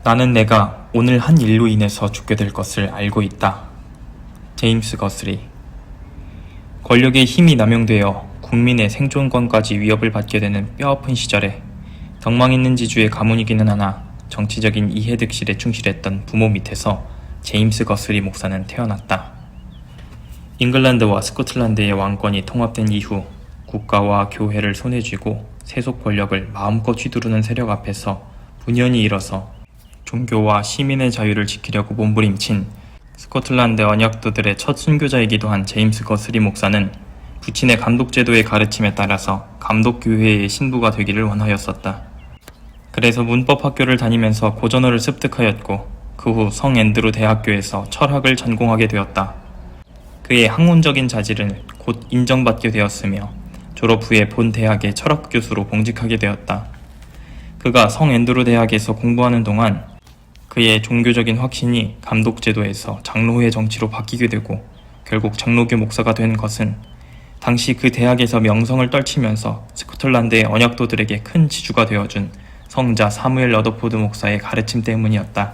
나는 내가 오늘 한 일로 인해서 죽게 될 것을 알고 있다. 제임스 거스리. 권력의 힘이 남용되어 국민의 생존권까지 위협을 받게 되는 뼈아픈 시절에 덕망 있는 지주의 가문이기는 하나 정치적인 이해득실에 충실했던 부모 밑에서 제임스 거스리 목사는 태어났다. 잉글랜드와 스코틀랜드의 왕권이 통합된 이후 국가와 교회를 손에 쥐고 세속 권력을 마음껏 휘두르는 세력 앞에서 분연히 일어서 종교와 시민의 자유를 지키려고 몸부림친 스코틀랜드 언약도들의 첫 순교자이기도 한 제임스 거스리 목사는 부친의 감독제도의 가르침에 따라서 감독교회의 신부가 되기를 원하였었다. 그래서 문법학교를 다니면서 고전어를 습득하였고 그 후 성앤드루 대학교에서 철학을 전공하게 되었다. 그의 학문적인 자질은 곧 인정받게 되었으며 졸업 후에 본 대학의 철학 교수로 봉직하게 되었다. 그가 성앤드루 대학에서 공부하는 동안 그의 종교적인 확신이 감독제도에서 장로회 정치로 바뀌게 되고 결국 장로교 목사가 된 것은 당시 그 대학에서 명성을 떨치면서 스코틀랜드의 언약도들에게 큰 지주가 되어준 성자 사무엘 러더포드 목사의 가르침 때문이었다.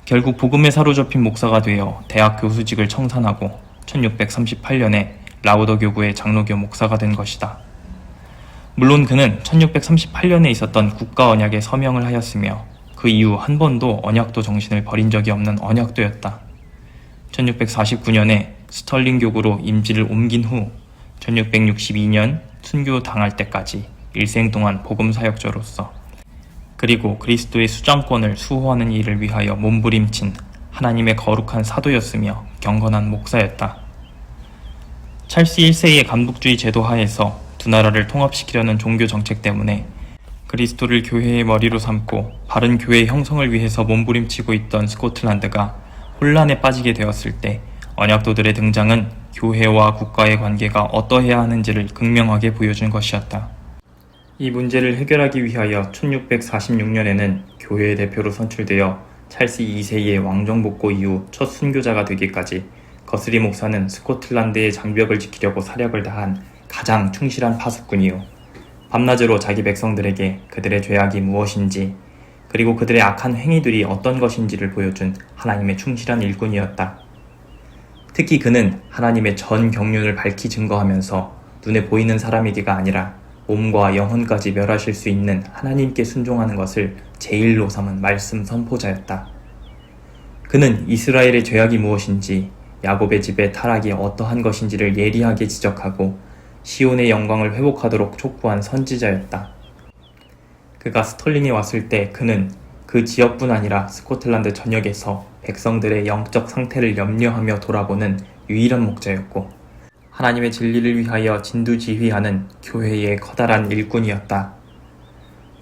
결국 복음에 사로잡힌 목사가 되어 대학 교수직을 청산하고 1638년에 라우더 교구의 장로교 목사가 된 것이다. 물론 그는 1638년에 있었던 국가 언약에 서명을 하였으며 그 이후 한 번도 언약도 정신을 버린 적이 없는 언약도였다. 1649년에 스털링 교구로 임지를 옮긴 후 1662년 순교 당할 때까지 일생 동안 복음 사역자로서 그리고 그리스도의 수장권을 수호하는 일을 위하여 몸부림친 하나님의 거룩한 사도였으며 경건한 목사였다. 찰스 1세의 감독주의 제도 하에서 두 나라를 통합시키려는 종교 정책 때문에 그리스도를 교회의 머리로 삼고 바른 교회 형성을 위해서 몸부림치고 있던 스코틀랜드가 혼란에 빠지게 되었을 때 언약도들의 등장은 교회와 국가의 관계가 어떠해야 하는지를 극명하게 보여준 것이었다. 이 문제를 해결하기 위하여 1646년에는 교회의 대표로 선출되어 찰스 2세의 왕정복고 이후 첫 순교자가 되기까지 거스리 목사는 스코틀랜드의 장벽을 지키려고 사력을 다한 가장 충실한 파수꾼이요. 밤낮으로 자기 백성들에게 그들의 죄악이 무엇인지 그리고 그들의 악한 행위들이 어떤 것인지를 보여준 하나님의 충실한 일꾼이었다. 특히 그는 하나님의 전 경륜을 밝히 증거하면서 눈에 보이는 사람이기가 아니라 몸과 영혼까지 멸하실 수 있는 하나님께 순종하는 것을 제일로 삼은 말씀 선포자였다. 그는 이스라엘의 죄악이 무엇인지 야곱의 집의 타락이 어떠한 것인지를 예리하게 지적하고 시온의 영광을 회복하도록 촉구한 선지자였다. 그가 스털링에 왔을 때 그는 그 지역뿐 아니라 스코틀랜드 전역에서 백성들의 영적 상태를 염려하며 돌아보는 유일한 목자였고 하나님의 진리를 위하여 진두지휘하는 교회의 커다란 일꾼이었다.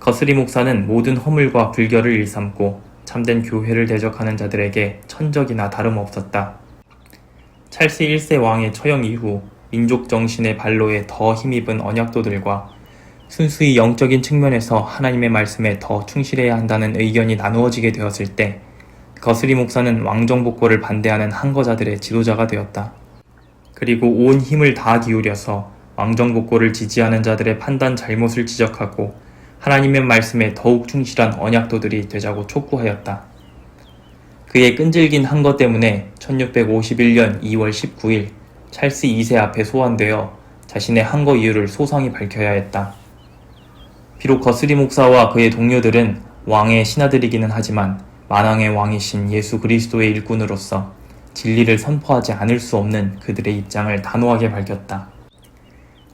거스리 목사는 모든 허물과 불결을 일삼고 참된 교회를 대적하는 자들에게 천적이나 다름없었다. 찰스 1세 왕의 처형 이후 민족 정신의 발로에 더 힘입은 언약도들과 순수히 영적인 측면에서 하나님의 말씀에 더 충실해야 한다는 의견이 나누어지게 되었을 때 거스리 목사는 왕정복고를 반대하는 항거자들의 지도자가 되었다. 그리고 온 힘을 다 기울여서 왕정복고를 지지하는 자들의 판단 잘못을 지적하고 하나님의 말씀에 더욱 충실한 언약도들이 되자고 촉구하였다. 그의 끈질긴 항거 때문에 1651년 2월 19일 찰스 2세 앞에 소환되어 자신의 항거 이유를 소상히 밝혀야 했다. 비록 거스리 목사와 그의 동료들은 왕의 신하들이기는 하지만 만왕의 왕이신 예수 그리스도의 일꾼으로서 진리를 선포하지 않을 수 없는 그들의 입장을 단호하게 밝혔다.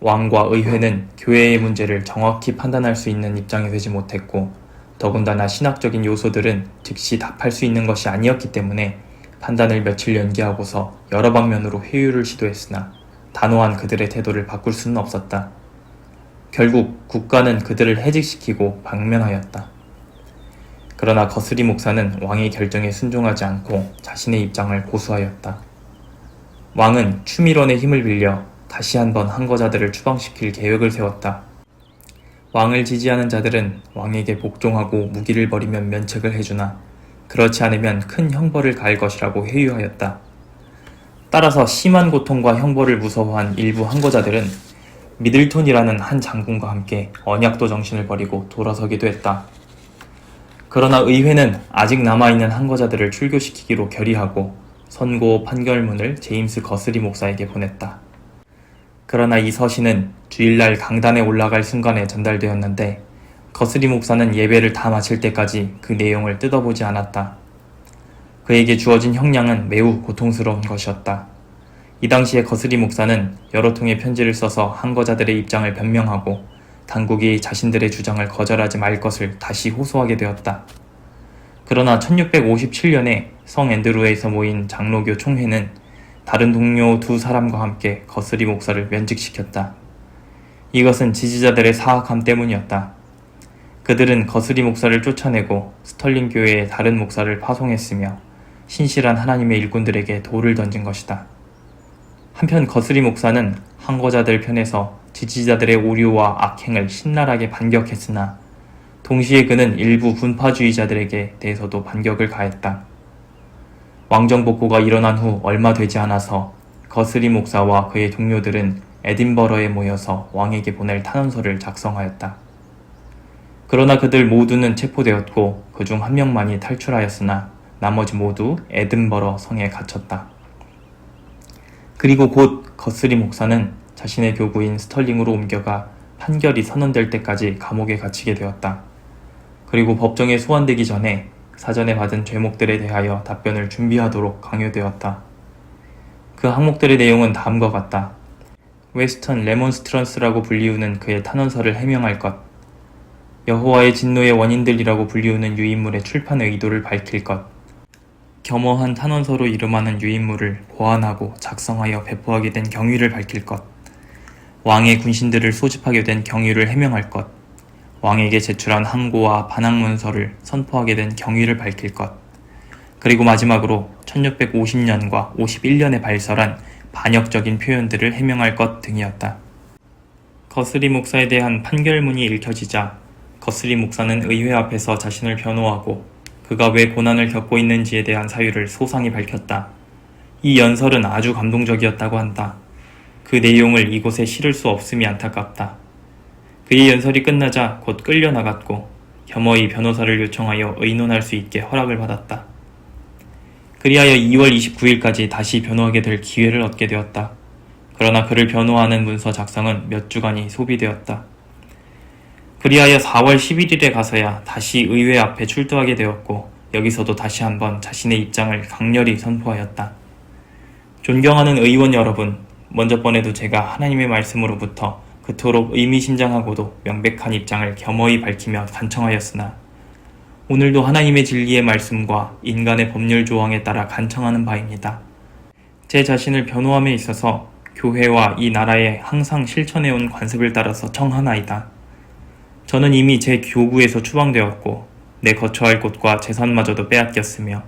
왕과 의회는 교회의 문제를 정확히 판단할 수 있는 입장이 되지 못했고 더군다나 신학적인 요소들은 즉시 답할 수 있는 것이 아니었기 때문에 판단을 며칠 연기하고서 여러 방면으로 회유를 시도했으나 단호한 그들의 태도를 바꿀 수는 없었다. 결국 국가는 그들을 해직시키고 방면하였다. 그러나 거스리 목사는 왕의 결정에 순종하지 않고 자신의 입장을 고수하였다. 왕은 추밀원의 힘을 빌려 다시 한번 항거자들을 추방시킬 계획을 세웠다. 왕을 지지하는 자들은 왕에게 복종하고 무기를 버리면 면책을 해주나 그렇지 않으면 큰 형벌을 가할 것이라고 회유하였다. 따라서 심한 고통과 형벌을 무서워한 일부 항거자들은 미들톤이라는 한 장군과 함께 언약도 정신을 버리고 돌아서기도 했다. 그러나 의회는 아직 남아있는 항거자들을 출교시키기로 결의하고 선고 판결문을 제임스 거스리 목사에게 보냈다. 그러나 이 서신은 주일날 강단에 올라갈 순간에 전달되었는데 거스리 목사는 예배를 다 마칠 때까지 그 내용을 뜯어보지 않았다. 그에게 주어진 형량은 매우 고통스러운 것이었다. 이 당시에 거스리 목사는 여러 통의 편지를 써서 항거자들의 입장을 변명하고 당국이 자신들의 주장을 거절하지 말 것을 다시 호소하게 되었다. 그러나 1657년에 성 앤드루에서 모인 장로교 총회는 다른 동료 두 사람과 함께 거스리 목사를 면직시켰다. 이것은 지지자들의 사악함 때문이었다. 그들은 거스리 목사를 쫓아내고 스털링 교회의 다른 목사를 파송했으며 신실한 하나님의 일꾼들에게 돌을 던진 것이다. 한편 거스리 목사는 항거자들 편에서 지지자들의 오류와 악행을 신랄하게 반격했으나 동시에 그는 일부 분파주의자들에게 대해서도 반격을 가했다. 왕정복고가 일어난 후 얼마 되지 않아서 거스리 목사와 그의 동료들은 에딘버러에 모여서 왕에게 보낼 탄원서를 작성하였다. 그러나 그들 모두는 체포되었고 그중 한 명만이 탈출하였으나 나머지 모두 에든버러 성에 갇혔다. 그리고 곧 거스리 목사는 자신의 교구인 스털링으로 옮겨가 판결이 선언될 때까지 감옥에 갇히게 되었다. 그리고 법정에 소환되기 전에 사전에 받은 죄목들에 대하여 답변을 준비하도록 강요되었다. 그 항목들의 내용은 다음과 같다. 웨스턴 레몬스트런스라고 불리우는 그의 탄원서를 해명할 것, 여호와의 진노의 원인들이라고 불리우는 유인물의 출판 의도를 밝힐 것, 겸허한 탄원서로 이름하는 유인물을 보완하고 작성하여 배포하게 된 경위를 밝힐 것, 왕의 군신들을 소집하게 된 경위를 해명할 것, 왕에게 제출한 항고와 반항문서를 선포하게 된 경위를 밝힐 것, 그리고 마지막으로 1650년과 51년에 발설한 반역적인 표현들을 해명할 것 등이었다. 거스리 목사에 대한 판결문이 읽혀지자 거스리 목사는 의회 앞에서 자신을 변호하고 그가 왜 고난을 겪고 있는지에 대한 사유를 소상히 밝혔다. 이 연설은 아주 감동적이었다고 한다. 그 내용을 이곳에 실을 수 없음이 안타깝다. 그의 연설이 끝나자 곧 끌려나갔고 겸허히 변호사를 요청하여 의논할 수 있게 허락을 받았다. 그리하여 2월 29일까지 다시 변호하게 될 기회를 얻게 되었다. 그러나 그를 변호하는 문서 작성은 몇 주간이 소비되었다. 그리하여 4월 11일에 가서야 다시 의회 앞에 출두하게 되었고 여기서도 다시 한번 자신의 입장을 강렬히 선포하였다. 존경하는 의원 여러분, 먼저 번에도 제가 하나님의 말씀으로부터 그토록 의미심장하고도 명백한 입장을 겸허히 밝히며 간청하였으나 오늘도 하나님의 진리의 말씀과 인간의 법률 조항에 따라 간청하는 바입니다. 제 자신을 변호함에 있어서 교회와 이 나라에 항상 실천해온 관습을 따라서 청하나이다. 저는 이미 제 교구에서 추방되었고 내 거처할 곳과 재산마저도 빼앗겼으며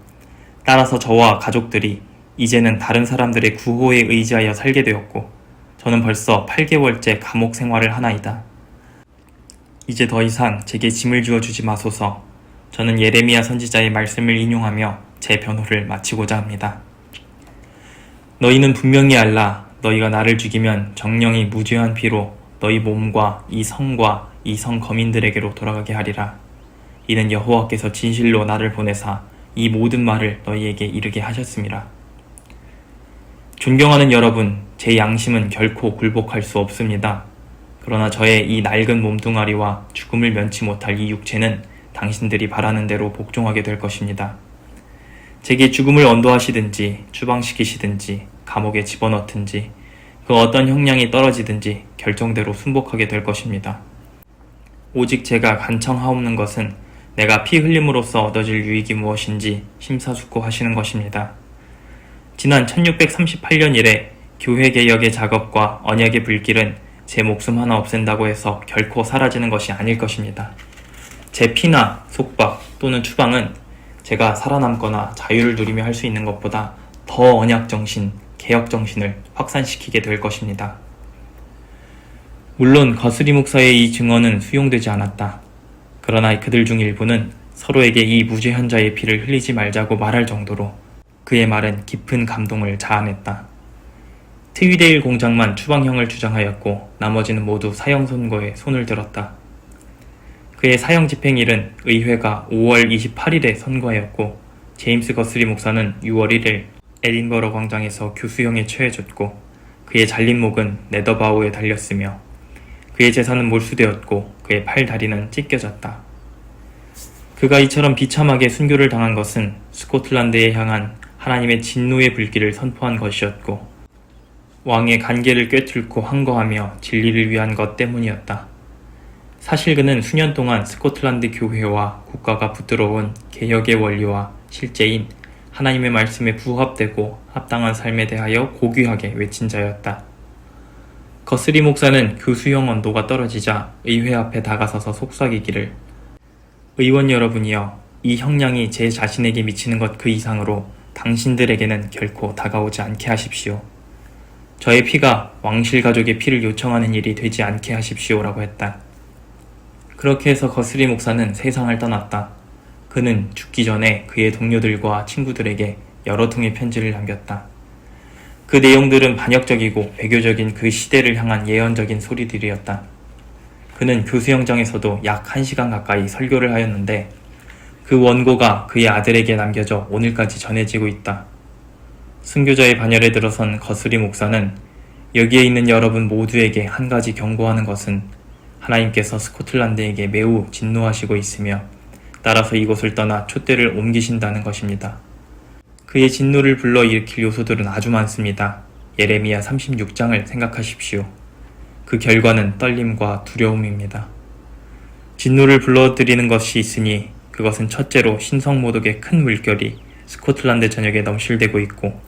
따라서 저와 가족들이 이제는 다른 사람들의 구호에 의지하여 살게 되었고 저는 벌써 8개월째 감옥 생활을 하나이다. 이제 더 이상 제게 짐을 주어주지 마소서. 저는 예레미야 선지자의 말씀을 인용하며 제 변호를 마치고자 합니다. 너희는 분명히 알라. 너희가 나를 죽이면 정령이 무죄한 피로 너희 몸과 이 성과 이 성 거민들에게로 돌아가게 하리라. 이는 여호와께서 진실로 나를 보내사 이 모든 말을 너희에게 이르게 하셨음이라. 존경하는 여러분, 제 양심은 결코 굴복할 수 없습니다. 그러나 저의 이 낡은 몸뚱아리와 죽음을 면치 못할 이 육체는 당신들이 바라는 대로 복종하게 될 것입니다. 제게 죽음을 언도하시든지 추방시키시든지 감옥에 집어넣든지 그 어떤 형량이 떨어지든지 결정대로 순복하게 될 것입니다. 오직 제가 간청하옵는 것은 내가 피 흘림으로써 얻어질 유익이 무엇인지 심사숙고하시는 것입니다. 지난 1638년 이래 교회개혁의 작업과 언약의 불길은 제 목숨 하나 없앤다고 해서 결코 사라지는 것이 아닐 것입니다. 제 피나 속박 또는 추방은 제가 살아남거나 자유를 누리며 할 수 있는 것보다 더 언약정신, 개혁정신을 확산시키게 될 것입니다. 물론 거스리 목사의 이 증언은 수용되지 않았다. 그러나 그들 중 일부는 서로에게 이 무죄한 자의 피를 흘리지 말자고 말할 정도로 그의 말은 깊은 감동을 자아냈다. 트위데일 공장만 추방형을 주장하였고 나머지는 모두 사형 선고에 손을 들었다. 그의 사형 집행일은 의회가 5월 28일에 선고하였고 제임스 거스리 목사는 6월 1일 에딘버러 광장에서 교수형에 처해졌고 그의 잘린 목은 네더바우에 달렸으며 그의 재산은 몰수되었고 그의 팔 다리는 찢겨졌다. 그가 이처럼 비참하게 순교를 당한 것은 스코틀랜드에 향한 하나님의 진노의 불길을 선포한 것이었고 왕의 간계를 꿰뚫고 항거하며 진리를 위한 것 때문이었다. 사실 그는 수년 동안 스코틀랜드 교회와 국가가 붙들어온 개혁의 원리와 실제인 하나님의 말씀에 부합되고 합당한 삶에 대하여 고귀하게 외친 자였다. 거스리 목사는 교수형 언도가 떨어지자 의회 앞에 다가서서 속삭이기를 의원 여러분이여, 이 형량이 제 자신에게 미치는 것 그 이상으로 당신들에게는 결코 다가오지 않게 하십시오. 저의 피가 왕실 가족의 피를 요청하는 일이 되지 않게 하십시오라고 했다. 그렇게 해서 거스리 목사는 세상을 떠났다. 그는 죽기 전에 그의 동료들과 친구들에게 여러 통의 편지를 남겼다. 그 내용들은 반역적이고 배교적인 그 시대를 향한 예언적인 소리들이었다. 그는 교수영장에서도 약 1시간 가까이 설교를 하였는데 그 원고가 그의 아들에게 남겨져 오늘까지 전해지고 있다. 순교자의 반열에 들어선 거스리 목사는 여기에 있는 여러분 모두에게 한 가지 경고하는 것은 하나님께서 스코틀랜드에게 매우 진노하시고 있으며 따라서 이곳을 떠나 촛대를 옮기신다는 것입니다. 그의 진노를 불러일으킬 요소들은 아주 많습니다. 예레미야 36장을 생각하십시오. 그 결과는 떨림과 두려움입니다. 진노를 불러들이는 것이 있으니 그것은 첫째로 신성모독의 큰 물결이 스코틀랜드 전역에 넘실대고 있고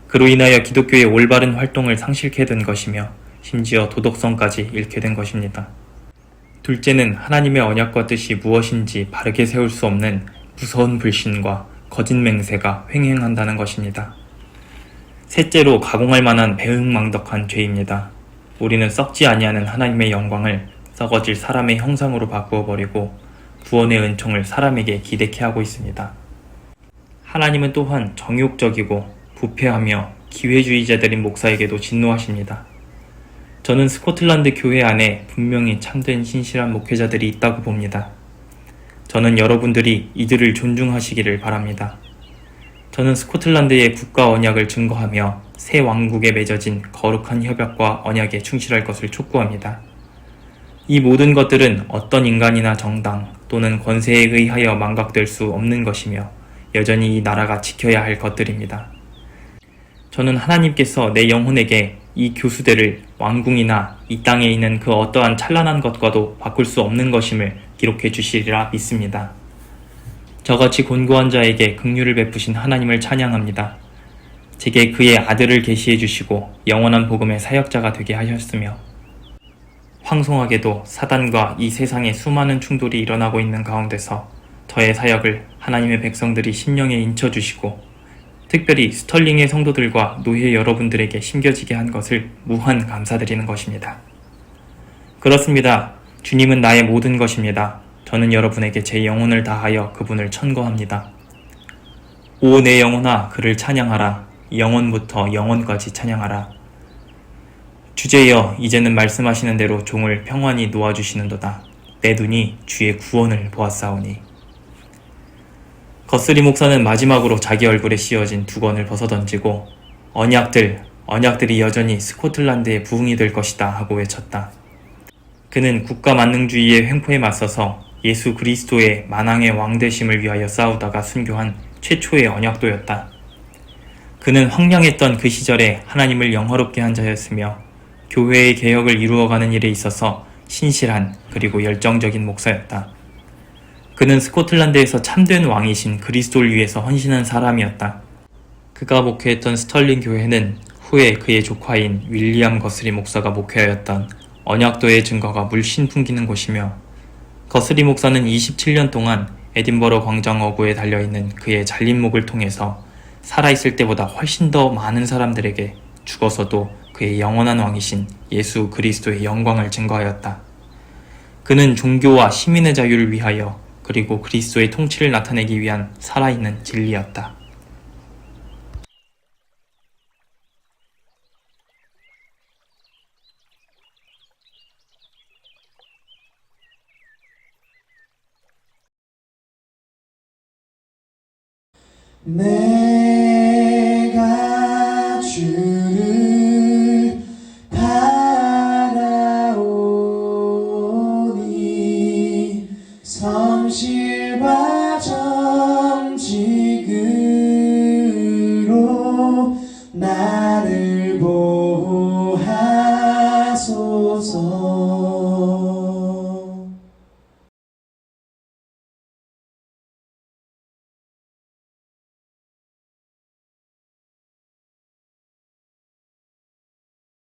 그로 인하여 기독교의 올바른 활동을 상실케 된 것이며 심지어 도덕성까지 잃게 된 것입니다. 둘째는 하나님의 언약과 뜻이 무엇인지 바르게 세울 수 없는 무서운 불신과 거짓 맹세가 횡행한다는 것입니다. 셋째로 가공할 만한 배은망덕한 죄입니다. 우리는 썩지 아니하는 하나님의 영광을 썩어질 사람의 형상으로 바꾸어버리고 구원의 은총을 사람에게 기대케 하고 있습니다. 하나님은 또한 정욕적이고 부패하며 기회주의자들인 목사에게도 진노하십니다. 저는 스코틀랜드 교회 안에 분명히 참된 신실한 목회자들이 있다고 봅니다. 저는 여러분들이 이들을 존중하시기를 바랍니다. 저는 스코틀랜드의 국가 언약을 증거하며 새 왕국에 맺어진 거룩한 협약과 언약에 충실할 것을 촉구합니다. 이 모든 것들은 어떤 인간이나 정당 또는 권세에 의하여 망각될 수 없는 것이며 여전히 이 나라가 지켜야 할 것들입니다. 저는 하나님께서 내 영혼에게 이 교수대를 왕궁이나 이 땅에 있는 그 어떠한 찬란한 것과도 바꿀 수 없는 것임을 기록해 주시리라 믿습니다. 저같이 곤고한 자에게 긍휼을 베푸신 하나님을 찬양합니다. 제게 그의 아들을 계시해 주시고 영원한 복음의 사역자가 되게 하셨으며 황송하게도 사단과 이 세상의 수많은 충돌이 일어나고 있는 가운데서 저의 사역을 하나님의 백성들이 심령에 인쳐주시고 특별히 스털링의 성도들과 노예 여러분들에게 심겨지게 한 것을 무한 감사드리는 것입니다. 그렇습니다. 주님은 나의 모든 것입니다. 저는 여러분에게 제 영혼을 다하여 그분을 천거합니다. 오 내 영혼아 그를 찬양하라. 영원부터 영원까지 찬양하라. 주제여 이제는 말씀하시는 대로 종을 평안히 놓아주시는도다. 내 눈이 주의 구원을 보았사오니. 거스리 목사는 마지막으로 자기 얼굴에 씌워진 두건을 벗어던지고 언약들이 여전히 스코틀랜드의 부흥이 될 것이다 하고 외쳤다. 그는 국가 만능주의의 횡포에 맞서서 예수 그리스도의 만왕의 왕되심을 위하여 싸우다가 순교한 최초의 언약도였다. 그는 황량했던 그 시절에 하나님을 영화롭게 한 자였으며 교회의 개혁을 이루어가는 일에 있어서 신실한 그리고 열정적인 목사였다. 그는 스코틀랜드에서 참된 왕이신 그리스도를 위해서 헌신한 사람이었다. 그가 목회했던 스털링 교회는 후에 그의 조카인 윌리엄 거스리 목사가 목회하였던 언약도의 증거가 물씬 풍기는 곳이며 거스리 목사는 27년 동안 에딘버러 광장 어구에 달려있는 그의 잘린 목을 통해서 살아있을 때보다 훨씬 더 많은 사람들에게 죽어서도 그의 영원한 왕이신 예수 그리스도의 영광을 증거하였다. 그는 종교와 시민의 자유를 위하여 그리고 그리스도의 통치를 나타내기 위한 살아있는 진리였다. 내가 주를 바라오니 성실과 정직으로 나를 보호하소서.